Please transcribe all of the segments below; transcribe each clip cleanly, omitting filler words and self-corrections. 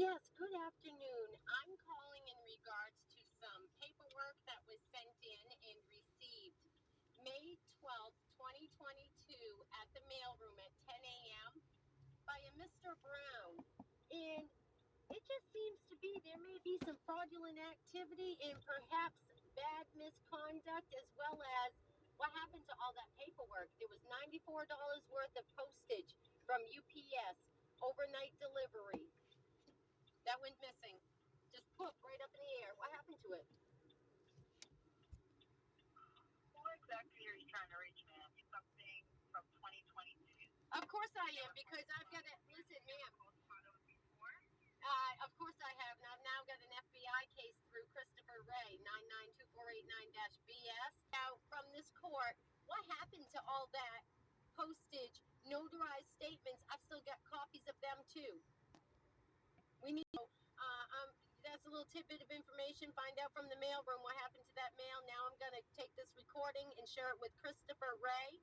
Yes, good afternoon. I'm calling in regards to some paperwork that was sent in and received May 12th, 2022 at the mailroom at 10 a.m. by a Mr. Brown. And it just seems to be there may be some fraudulent activity and perhaps bad misconduct as well as what happened to all that paperwork. There was $94 worth of postage from UPS, overnight delivery. That went missing. Just poof right up in the air. What happened to it? Who exactly are you trying to reach, ma'am? Something from 2022? Of course I am, because I've got to listen, ma'am. Of course I have, and I've now got an FBI case through Christopher Ray, 992489-BS. Now, from this court, what happened to all that postage, notarized statements? I've still got copies of them too. We need that's a little tidbit of information. Find out from the mailroom what happened to that mail. Now I'm going to take this recording and share it with Christopher Ray.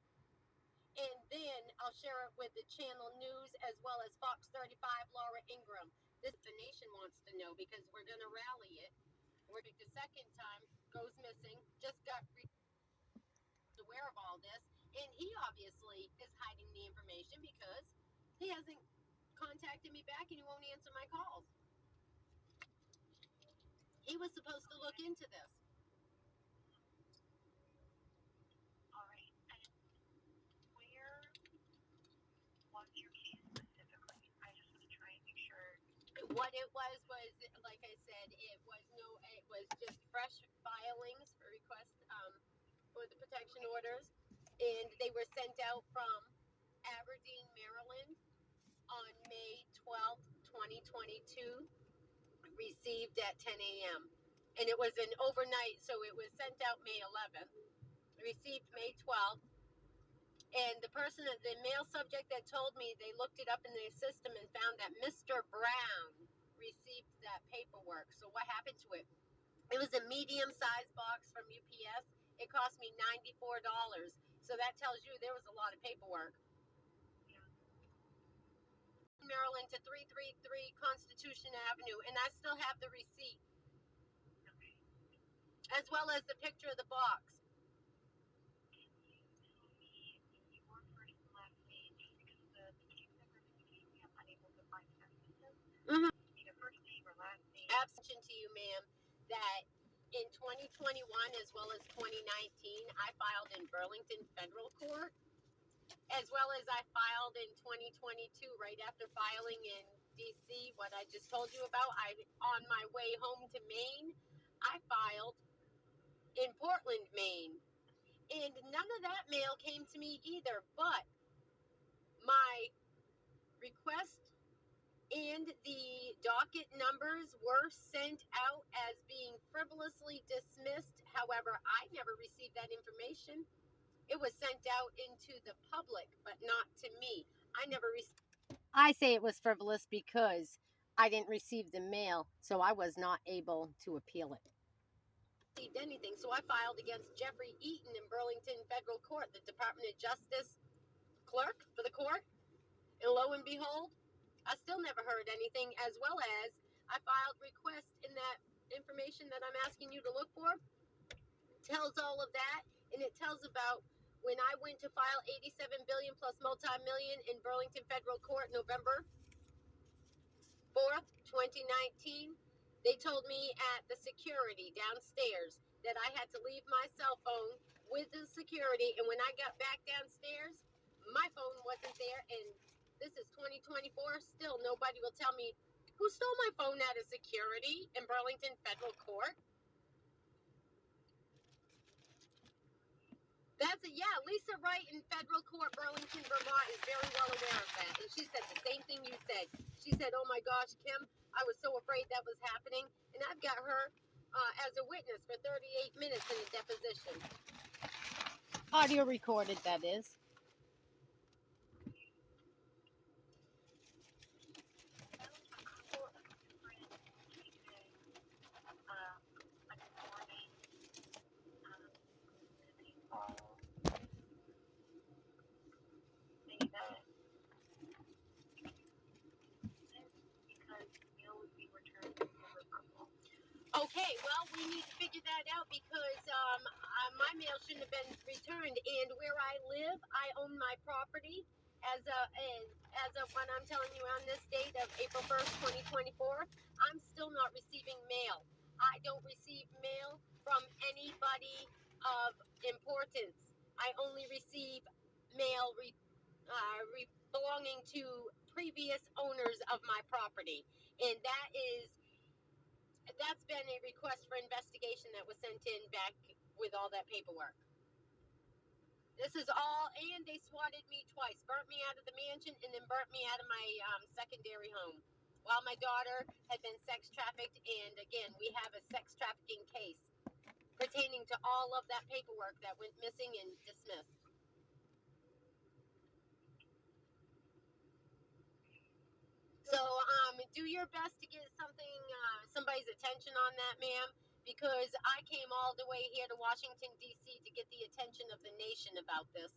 And then I'll share it with the Channel News as well as Fox 35, Laura Ingram. This the nation wants to know because we're going to rally it. We're the second time goes missing. Just got aware of all this. And he obviously is hiding the information because he hasn't contacted me back and he won't answer my calls. He was supposed to look into this. All right. And where was your case specifically? I just want to try and make sure. What it was, like I said, it was just fresh filings for request for the protection orders, and they were sent out from Aberdeen, Maryland, on May 12th, 2022. Received at 10 a.m. and it was an overnight, so it was sent out May 11th. Received May 12th. And the mail subject that told me, they looked it up in their system and found that Mr. Brown received that paperwork. So what happened to it? It was a medium-sized box from UPS. It cost me $94. So that tells you there was a lot of paperwork. Yeah. Maryland to 333 Constitution Avenue, and I still have the receipt. Okay. As well as the picture of the box. Can you tell me your first and last name? Just because the case number indicates me I'm unable to find substances. Mm-hmm. Either first name or last name. Absent to you, ma'am, that in 2021 as well as 2019, I filed in Burlington Federal Court, as well as I filed in 2022 right after filing in DC. What I just told you about, on my way home to Maine, I filed in Portland, Maine, and none of that mail came to me either. But my request and the docket numbers were sent out as being frivolously dismissed. However, I never received that information. It was sent out into the public, but not to me. I never received. I say it was frivolous because I didn't receive the mail, so I was not able to appeal it. Received anything, so I filed against Jeffrey Eaton in Burlington Federal Court, the Department of Justice clerk for the court, and lo and behold, I still never heard anything, as well as I filed requests in that information that I'm asking you to look for. It tells all of that, and it tells about when I went to file 87 billion plus multi-million in Burlington Federal Court November 4th, 2019. They told me at the security downstairs that I had to leave my cell phone with the security, and when I got back downstairs, my phone wasn't there, and this is 2024. Still, nobody will tell me who stole my phone out of security in Burlington Federal Court. That's it. Yeah, Lisa Wright in Federal Court, Burlington, Vermont, is very well aware of that. And she said the same thing you said. She said, "Oh my gosh, Kim, I was so afraid that was happening." And I've got her as a witness for 38 minutes in a deposition. Audio recorded, that is. Because mail was Okay, well, we need to figure that out because my mail shouldn't have been returned. And where I live, I own my property as of when I'm telling you on this date of April 1st, 2024. I'm still not receiving mail. I don't receive mail from anybody of importance. I only receive mail belonging to previous owners of my property, and that's been a request for investigation that was sent in back with all that paperwork. This is all, and they swatted me twice, burnt me out of the mansion, and then burnt me out of my secondary home while my daughter had been sex trafficked. And again, we have a sex trafficking case pertaining to all of that paperwork that went missing and dismissed. So do your best to get somebody's attention on that, ma'am, because I came all the way here to Washington, D.C. to get the attention of the nation about this.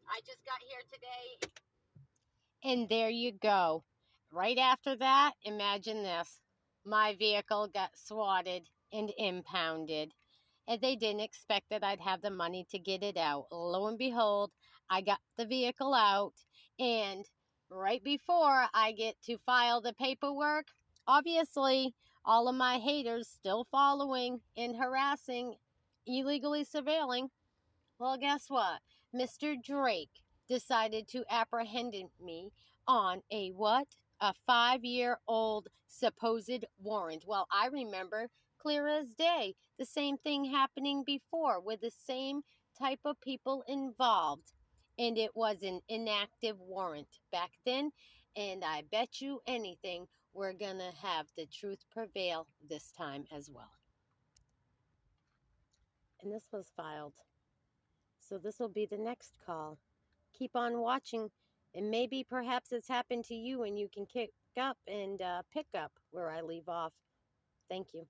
I just got here today. And there you go. Right after that, imagine this. My vehicle got swatted and impounded. And they didn't expect that I'd have the money to get it out. Lo and behold, I got the vehicle out, and right before I get to file the paperwork, obviously all of my haters still following and harassing, illegally surveilling. Well, guess what? Mr. Drake decided to apprehend me on a what? A 5-year-old supposed warrant. Well, I remember clear as day the same thing happening before with the same type of people involved. And it was an inactive warrant back then. And I bet you anything we're going to have the truth prevail this time as well. And this was filed. So this will be the next call. Keep on watching, and maybe perhaps it's happened to you and you can kick up and pick up where I leave off. Thank you.